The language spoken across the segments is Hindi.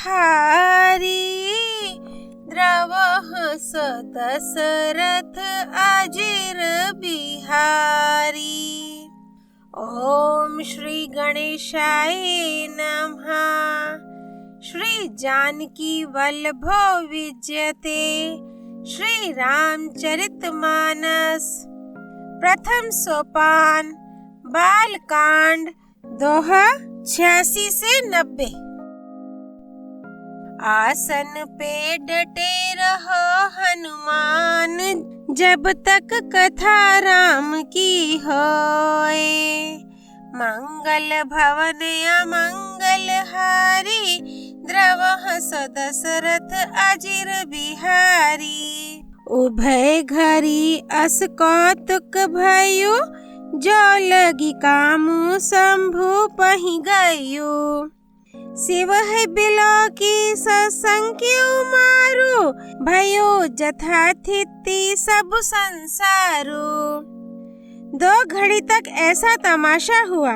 बिहारी, द्रवः स दशरथ अजिर बिहारी। ओम श्री गणेशाय नमः। श्री जानकी वल्लभो विजयते, श्री रामचरितमानस। प्रथम सोपान, बालकांड, दोहा 86 से 90। आसन पे डटे रहो हनुमान, जब तक कथा राम की होए। मंगल भवन अमंगल हारी, द्रवः स दशरथ अजिर बिहारी। उभय घरी अस कौतुक भयो, जो लगी कामु शंभु पहि गयो। शिव है बिलो की ससंख्य मारो, भयो जथाथिति सब संसारो। 2 घड़ी तक ऐसा तमाशा हुआ,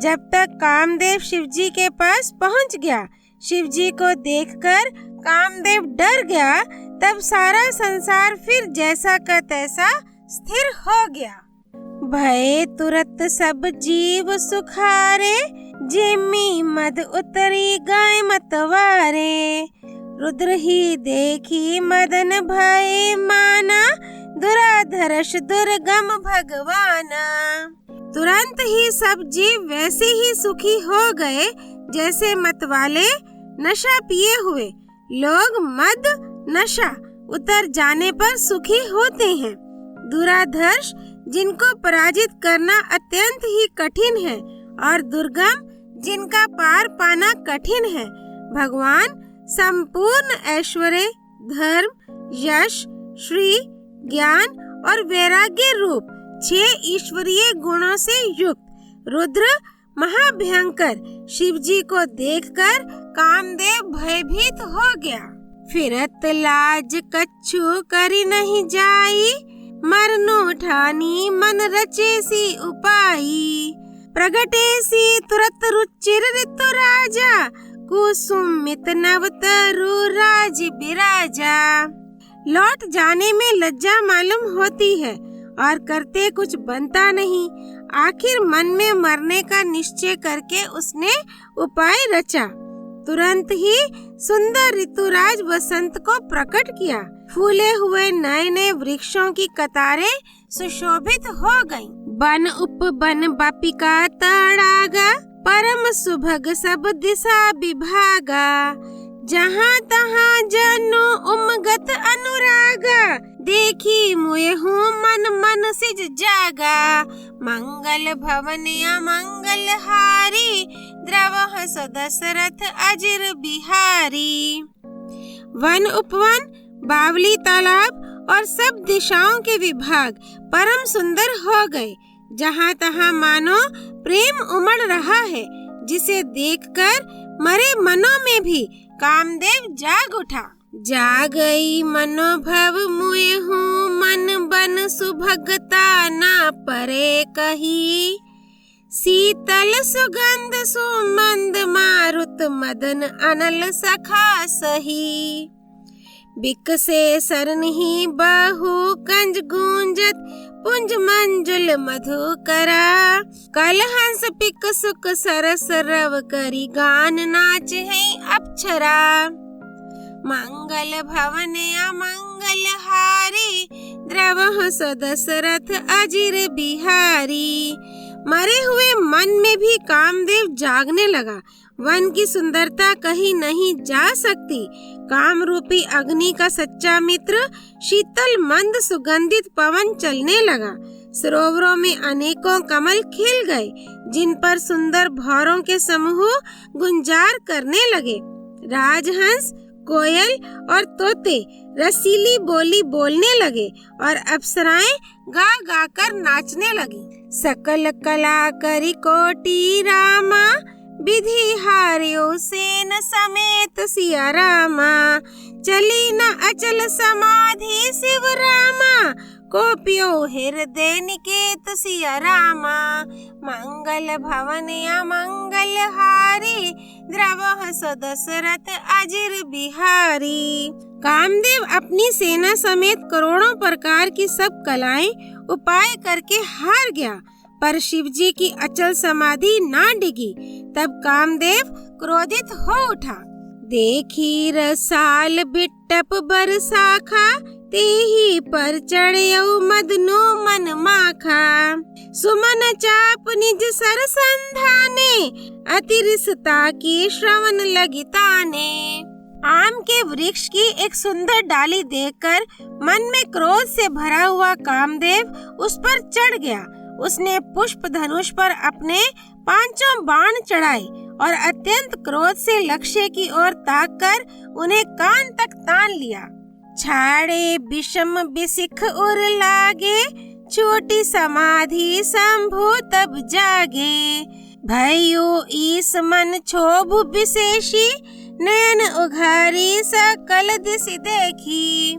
जब तक कामदेव शिवजी के पास पहुंच गया। शिवजी को देखकर कामदेव डर गया, तब सारा संसार फिर जैसा का तैसा स्थिर हो गया। भय तुरत सब जीव सुखारे, जिम्मी मद उतरी गाय मतवारे। रुद्र ही देखी मदन भय माना, दुराधर्ष दुर्गम भगवाना। तुरंत ही सब जीव वैसे ही सुखी हो गए, जैसे मतवाले नशा पिए हुए। लोग मद नशा उतर जाने पर सुखी होते हैं। दुराधर्ष, जिनको पराजित करना अत्यंत ही कठिन है, और दुर्गम, जिनका पार पाना कठिन है। भगवान संपूर्ण ऐश्वर्य, धर्म, यश, श्री, ज्ञान और वैराग्य रूप 6 ईश्वरीय गुणों से युक्त रुद्र महाभयंकर शिवजी को देखकर कामदेव भयभीत हो गया। फिरत लाज कछु करी नहीं जाई, मरनो ठानी मन रचे सी उपाई। प्रगटे सी तुरत रुचिर ऋतु राजा, कुसुमित नव तरु राज बिराजा। लौट जाने में लज्जा मालूम होती है, और करते कुछ बनता नहीं। आखिर मन में मरने का निश्चय करके उसने उपाय रचा। तुरंत ही सुंदर ऋतुराज वसंत को प्रकट किया। फूले हुए नए नए वृक्षों की कतारें सुशोभित हो गईं। बन उपवन बापिका तड़ागा, परम सुभग सब दिशा विभागा। जहाँ तहाँ जनो उमगत अनुरागा, देखी मुए हूँ मन मन सिज जागा। मंगल भवन अमंगल हारी, द्रवः स दशरथ अजिर बिहारी। वन उपवन, बावली तालाब और सब दिशाओं के विभाग परम सुंदर हो गए। जहाँ तहाँ मानो प्रेम उमड़ रहा है, जिसे देखकर मरे मनों में भी कामदेव जाग उठा। जागई मनोभव मुए हूँ मन बन, सुभगता ना परे कही। शीतल सुगंध सुमंद मारुत, मदन अनल सखा सही। बिकसे सरनहि बहु कंज गूंजत, पुंज मंजुल मधुकरा। कलहंस पिक सुक सरस रव करी, गान नाच है अप्सरा। मंगल भवन अमंगल हारी, द्रवः स दशरथ अजिर बिहारी। मरे हुए मन में भी कामदेव जागने लगा। वन की सुंदरता कहीं नहीं जा सकती। काम रूपी अग्नि का सच्चा मित्र शीतल मंद सुगंधित पवन चलने लगा। सरोवरों में अनेकों कमल खिल गए, जिन पर सुंदर भौरों के समूह गुंजार करने लगे। राजहंस, कोयल और तोते रसीली बोली बोलने लगे, और अप्सराएं गा गा कर नाचने लगी। सकल कला करी कोटि रामा, विधि हार्यो सेन समेत सिया रामा। चली न अचल समाधि शिव रामा, कोपियो हृदय निकेत सिया रामा। मंगल भवन अमंगल हारी, द्रवः सो दशरथ अजिर बिहारी। कामदेव अपनी सेना समेत करोड़ों प्रकार की सब कलाएं उपाय करके हार गया, पर शिवजी की अचल समाधि ना डिगी। तब कामदेव क्रोधित हो उठा। देखी रसाल बिट्टप बरसाखा, तेही पर चढ़यो मदनो मन माखा। सुमन चाप निज सर संधाने, अतिरिसता की श्रवण लगी ताने। आम के वृक्ष की एक सुंदर डाली देखकर मन में क्रोध से भरा हुआ कामदेव उस पर चढ़ गया। उसने पुष्प धनुष पर अपने 5 बाण चढ़ाए और अत्यंत क्रोध से लक्ष्य की ओर ताककर उन्हें कान तक तान लिया। छाड़े विषम बिसिख उर लागे, छोटी समाधि शंभु तब जागे। भयो ईस मन क्षोभ विशेषी, नयन उघारी सकल दिशि देखी।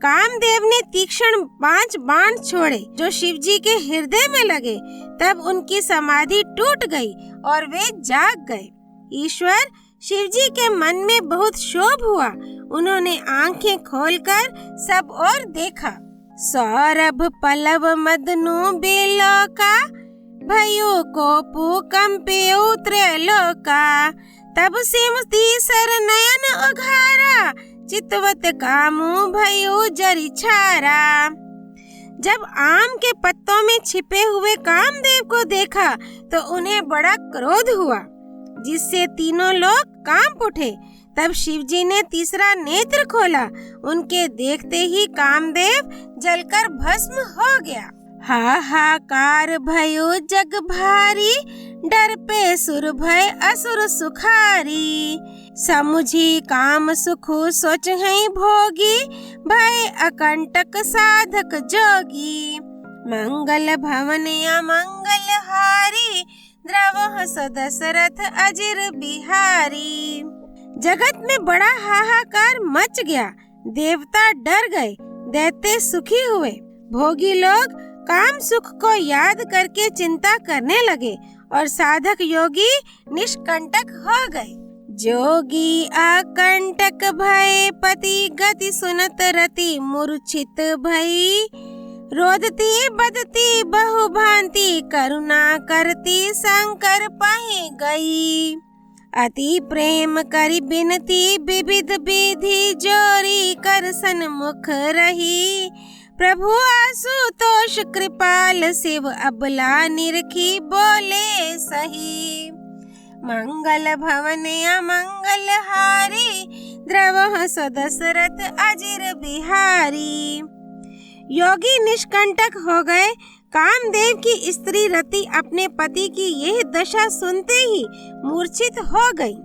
कामदेव ने तीक्ष्ण 5 बाण छोड़े जो शिवजी के हृदय में लगे। तब उनकी समाधि टूट गई और वे जाग गए। ईश्वर शिवजी के मन में बहुत क्षोभ हुआ। उन्होंने आंखें खोलकर सब ओर देखा। सौरभ पल्लव मदनु बेलोका, भयो कोपु कंपेउ त्रैलोका। तब सिम तीसर नयन उघारा, चितवत कामु भयो जरि छारा। जब आम के पत्तों में छिपे हुए कामदेव को देखा तो उन्हें बड़ा क्रोध हुआ, जिससे तीनों लोग कांप उठे। तब शिवजी ने तीसरा नेत्र खोला। उनके देखते ही कामदेव जलकर भस्म हो गया। हाहाकार भयो जग भारी, डर पे सुर भय असुर सुखारी। समुझी काम सुख सोच है भोगी, भय अकंटक साधक जोगी। मंगल भवन अमंगल हारी, द्रवः सो दशरथ अजिर बिहारी। जगत में बड़ा हाहाकार मच गया। देवता डर गए, दैत्य सुखी हुए। भोगी लोग काम सुख को याद करके चिंता करने लगे और साधक योगी निष्कंटक हो गए। जोगी अकंटक भय पति, गति सुनत रति मूर्छित भई। रोदती बदती बहु भांति, करुणा करती शंकर पहि गई। अति प्रेम करी बिनती, विविध विधि जोरी कर सन्मुख रही। प्रभु आशुतोष कृपाल शिव, अबला निरखी बोले सही। मंगल भवन अमंगल हारी, द्रवः सो दशरथ अजिर बिहारी। योगी निष्कंटक हो गए। कामदेव की स्त्री रति अपने पति की यह दशा सुनते ही मूर्छित हो गई।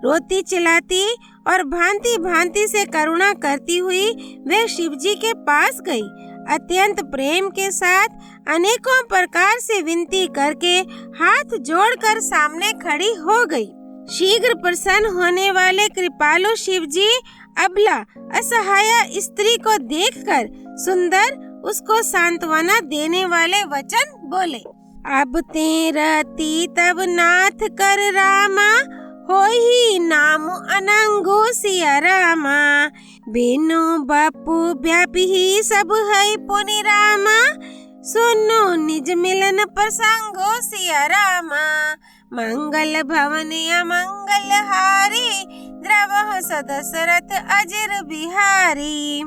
रोती चिल्लाती और भांति भांति से करुणा करती हुई वे शिवजी के पास गई। अत्यंत प्रेम के साथ अनेकों प्रकार से विनती करके हाथ जोड़कर सामने खड़ी हो गई। शीघ्र प्रसन्न होने वाले कृपालु शिवजी अबला असहाय स्त्री को देखकर सुंदर उसको सांत्वना देने वाले वचन बोले। अब ते रति तब नाथ कर रामा, होई नाम अनंगो सिया रामा। बिनु बापू व्यापी सब है पुनि रामा, सुनो निज मिलन प्रसंगो सिया रामा। मंगल भवन अमंगल हारी, द्रवः सो दशरथ अजिर बिहारी।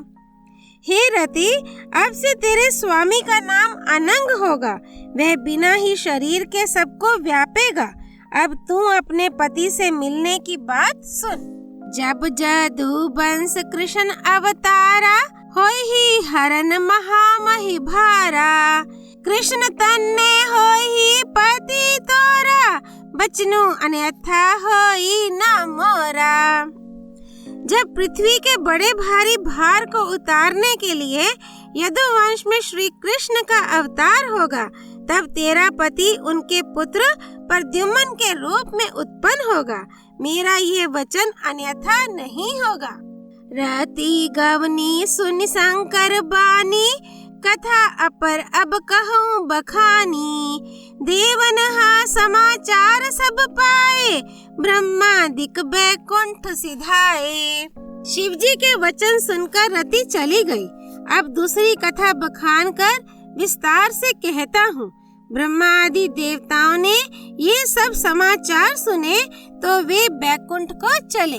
हे रति, अब से तेरे स्वामी का नाम अनंग होगा। वह बिना ही शरीर के सबको व्यापेगा। अब तू अपने पति से मिलने की बात सुन। जब जदु वंश कृष्ण अवतारा, होई ही हरन महामहि भारा। कृष्ण तन्ने होई ही पति तोरा, बचनु अन्यथा होई न मोरा। जब पृथ्वी के बड़े भारी भार को उतारने के लिए यदुवंश में श्री कृष्ण का अवतार होगा, तब तेरा पति उनके पुत्र प्रद्युम्न के रूप में उत्पन्न होगा। मेरा यह वचन अन्यथा नहीं होगा। रति गवनी सुनि शंकर बानी, कथा अपर अब कहूँ बखानी, देवन हा समाचार सब पाए, ब्रह्मादिक बैकुंठ सिधाए। शिव जी के वचन सुनकर रति चली गई। अब दूसरी कथा बखान कर विस्तार से कहता हूँ। ब्रह्मा आदि देवताओं ने ये सब समाचार सुने तो वे बैकुंठ को चले।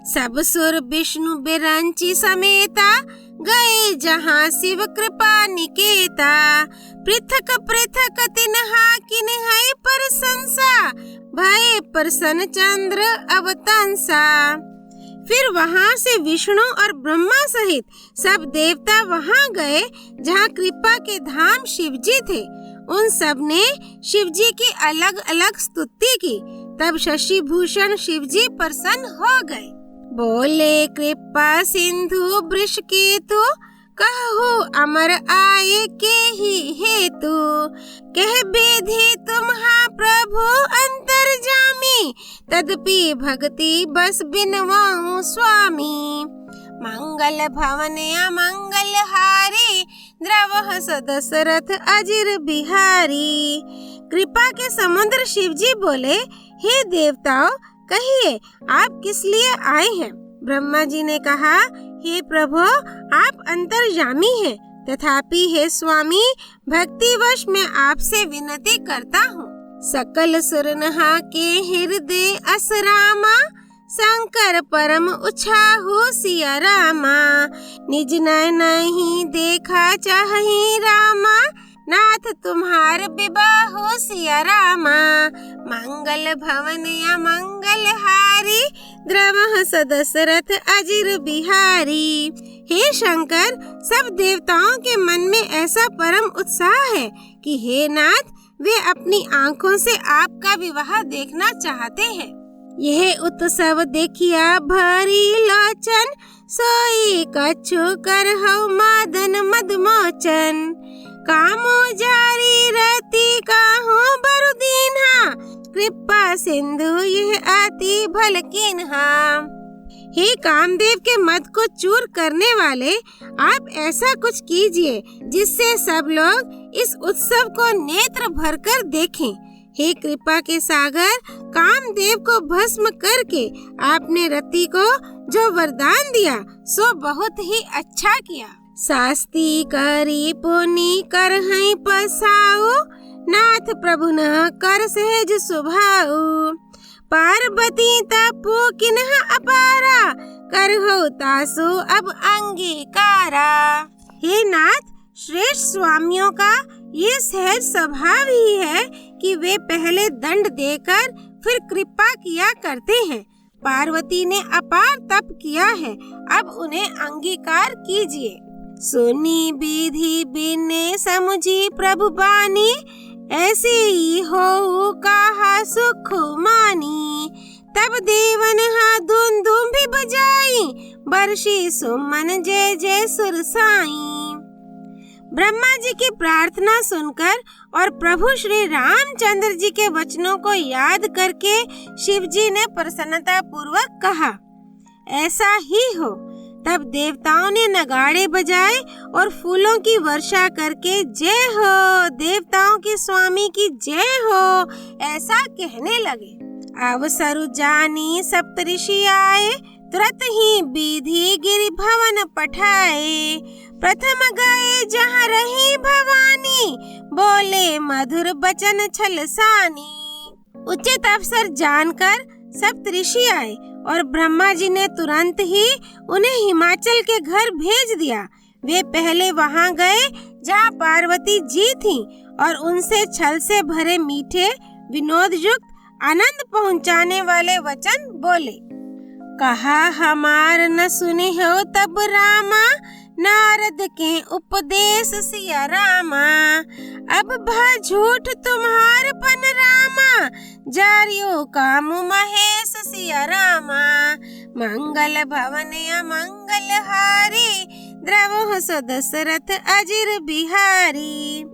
सब सुर विष्णु बिरंची समेता, गए जहाँ शिव कृपा निकेता। पृथक पृथक तिन्हा किन्है प्रशंसा, भय प्रसन्न चंद्र अवतंसा। फिर वहाँ से विष्णु और ब्रह्मा सहित सब देवता वहाँ गए जहाँ कृपा के धाम शिव जी थे। उन सब ने शिव जी की अलग अलग स्तुति की। तब शशि भूषण शिव जी प्रसन्न हो गए। बोले कृपा सिंधु वृषकेतु, कहो अमर आए के ही हेतु। कह बेधि तुम्हा प्रभु अंतर्जामी, तदपि भक्ति बस बिनवाऊं स्वामी। मंगल भवन अमंगल हारी, द्रवह दशरथ अजिर बिहारी। कृपा के समुद्र शिव जी बोले, हे देवताओं, कहिए आप किस लिए आए हैं। ब्रह्मा जी ने कहा, हे प्रभु, आप अंतर्यामी हैं, तथापि हे स्वामी, भक्तिवश मैं आपसे विनती करता हूँ। सकल सुर नहा के हृदय असरामा, शंकर परम उछाहु सिया रामा। निज नयन ही देखा चाहि रामा, नाथ तुम्हार विबाहो सिया रामा। मंगल भवन अमंगल हारी, द्रवह दशरथ अजिर बिहारी। हे शंकर, सब देवताओं के मन में ऐसा परम उत्साह है कि हे नाथ, वे अपनी आँखों से आपका विवाह देखना चाहते हैं। यह उत्सव देखिया भरी लोचन, सोई कछु करहु मदन मदमोचन। कामो जारी रति काहू बरु दीन्हा, कृपा सिंधु यह अति भल कीन्हा। हे कामदेव के मद को चूर करने वाले, आप ऐसा कुछ कीजिए जिससे सब लोग इस उत्सव को नेत्र भरकर देखें। हे कृपा के सागर, कामदेव को भस्म करके आपने रति को जो वरदान दिया सो बहुत ही अच्छा किया। शास्ति करी पुनि करहै पसाऊ, नाथ प्रभु न कर सहज सुभाऊ। पार्वती तपु किन्ह अपारा, करहु तासु अब अंगीकारा। हे नाथ, श्रेष्ठ स्वामियों का ये सहज स्वभाव ही है कि वे पहले दंड देकर फिर कृपा किया करते हैं। पार्वती ने अपार तप किया है, अब उन्हें अंगीकार कीजिए। सुनी विधि बिने समुझी प्रभु बानी, ऐसे ही हो कहा सुख मानी। तब देवन हा धुन धुम भी बजाई, बरसी सुमन जय जय सुर साई। ब्रह्मा जी की प्रार्थना सुनकर और प्रभु श्री रामचंद्र जी के वचनों को याद करके शिव जी ने प्रसन्नता पूर्वक कहा, ऐसा ही हो। तब देवताओं ने नगाड़े बजाए और फूलों की वर्षा करके जय हो, देवताओं के स्वामी की जय हो, ऐसा कहने लगे। अवसरु जानी सप्तऋषि आए, तुरंत ही विधि गिरि भवन पठाए। प्रथम गए जहाँ रही भवानी, बोले मधुर बचन छलसानी। उचित अवसर जानकर सप्तऋषि आए और ब्रह्मा जी ने तुरंत ही उन्हें हिमाचल के घर भेज दिया। वे पहले वहां गए जहां पार्वती जी थीं और उनसे छल से भरे मीठे विनोद युक्त आनंद पहुंचाने वाले वचन बोले। कहा हमार न सुने हो तब रामा, नारद के उपदेश सिया रामा। अब भा झूठ तुम्हार पन रामा, जारियो काम महेश सिया रामा। मंगल भवन अमंगल हारी, द्रवह दशरथ अजिर बिहारी।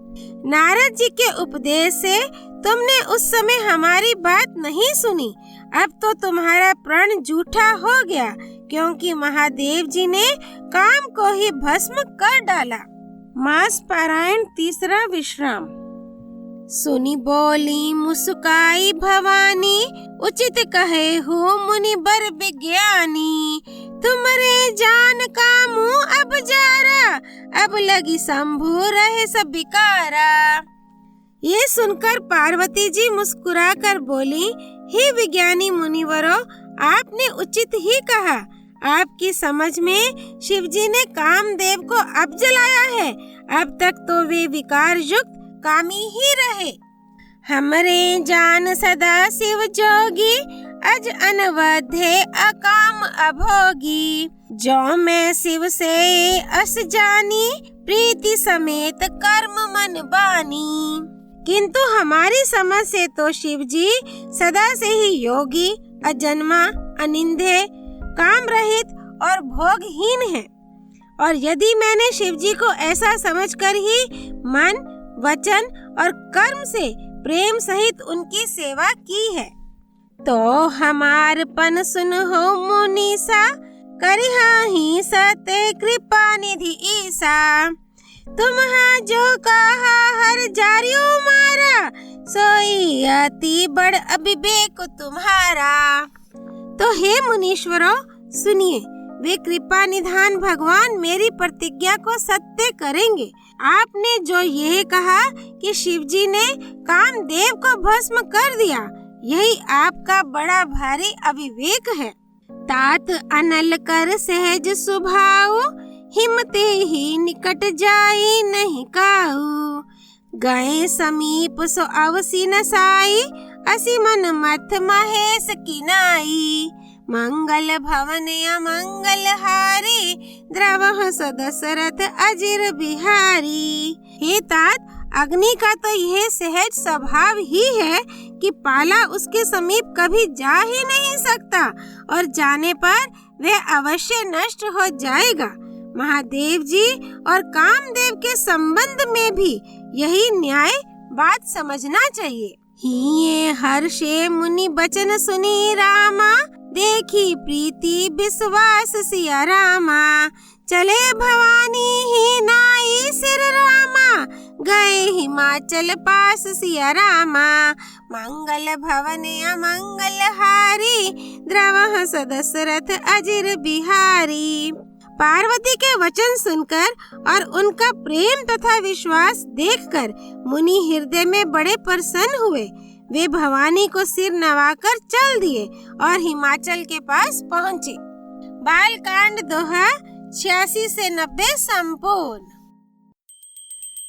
नारद जी के उपदेश से तुमने उस समय हमारी बात नहीं सुनी। अब तो तुम्हारा प्रण झूठा हो गया, क्योंकि महादेव जी ने काम को ही भस्म कर डाला। मास पारायण तीसरा विश्राम। सुनी बोली मुस्काई भवानी, उचित कहे हो मुनि बर विज्ञानी। तुमरे जान का मुँह अब जारा, अब लगी शंभु रहे सब बिकारा। ये सुनकर पार्वती जी मुस्कुरा कर बोली, हे विज्ञानी मुनिवरों, आपने उचित ही कहा। आपकी समझ में शिवजी ने कामदेव को अब जलाया है। अब तक तो वे विकार युक्त कामी ही रहे। हमरे जान सदा शिव जोगी, अज अनवधे अकाम अभोगी। जो मैं शिव से अस जानी, प्रीति समेत कर्म मन बानी। किंतु हमारी समझ से तो शिव जी सदा से ही योगी, अजन्मा, अनिंदे, काम रहित और भोगहीन है। और यदि मैंने शिव जी को ऐसा समझकर ही मन, वचन और कर्म से प्रेम सहित उनकी सेवा की है, तो हमार पन सुन हो मुनीसा, करिहा ही सते कृपा निधि ईसा। तुम्हारा जो कहा हर जारियो मारा, सोई अति बड़ अविवेक तुम्हारा। तो हे मुनीश्वरों, सुनिए, वे कृपा निधान भगवान मेरी प्रतिज्ञा को सत्य करेंगे। आपने जो यह कहा कि शिवजी ने कामदेव को भस्म कर दिया, यही आपका बड़ा भारी अविवेक है। तात अनल कर सहज स्वभाव, हिम्मते ही निकट जाई नहीं काऊ। गए समीप सो अवसी न साई, असी मन मथ महेश किनाई। मंगल भवन अमंगल हारी, द्रवह सो दशरथ अजिर बिहारी। हे तात, अग्नि का तो यह सहज स्वभाव ही है कि पाला उसके समीप कभी जा ही नहीं सकता, और जाने पर वह अवश्य नष्ट हो जाएगा। महादेव जी और कामदेव के संबंध में भी यही न्याय बात समझना चाहिए। हिये हर्षे मुनि बचन सुनी रामा, देखी प्रीति विश्वास सिया रामा। चले भवानी ही नाई सिर रामा, गए हिमाचल पास सिया रामा। मंगल भवन अमंगल हारी, द्रवह सो दशरथ अजिर बिहारी। पार्वती के वचन सुनकर और उनका प्रेम तथा विश्वास देखकर मुनि हृदय में बड़े प्रसन्न हुए। वे भवानी को सिर नवाकर चल दिए और हिमाचल के पास पहुँचे। बालकांड दोहा 86 से 90 संपूर्ण।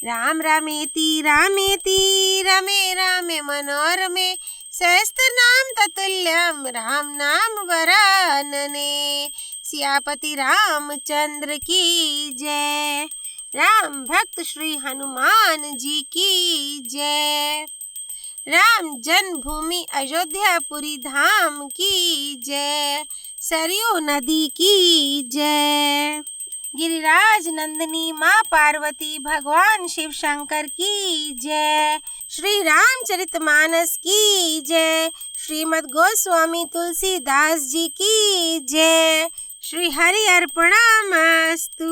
राम रामेति रामेति रमे रामे मनोरमे, सहस्त्र नाम ततुल्यम राम नाम वरानने। सियापति रामचंद्र की जय। राम भक्त श्री हनुमान जी की जय। राम जन्मभूमि अयोध्यापुरी धाम की जय। सरयू नदी की जय। गिरिराज नंदिनी माँ पार्वती भगवान शिव शंकर की जय। श्री रामचरितमानस की जय। श्रीमद् गोस्वामी तुलसीदास जी की जय। श्री हरि अर्पणमस्तु।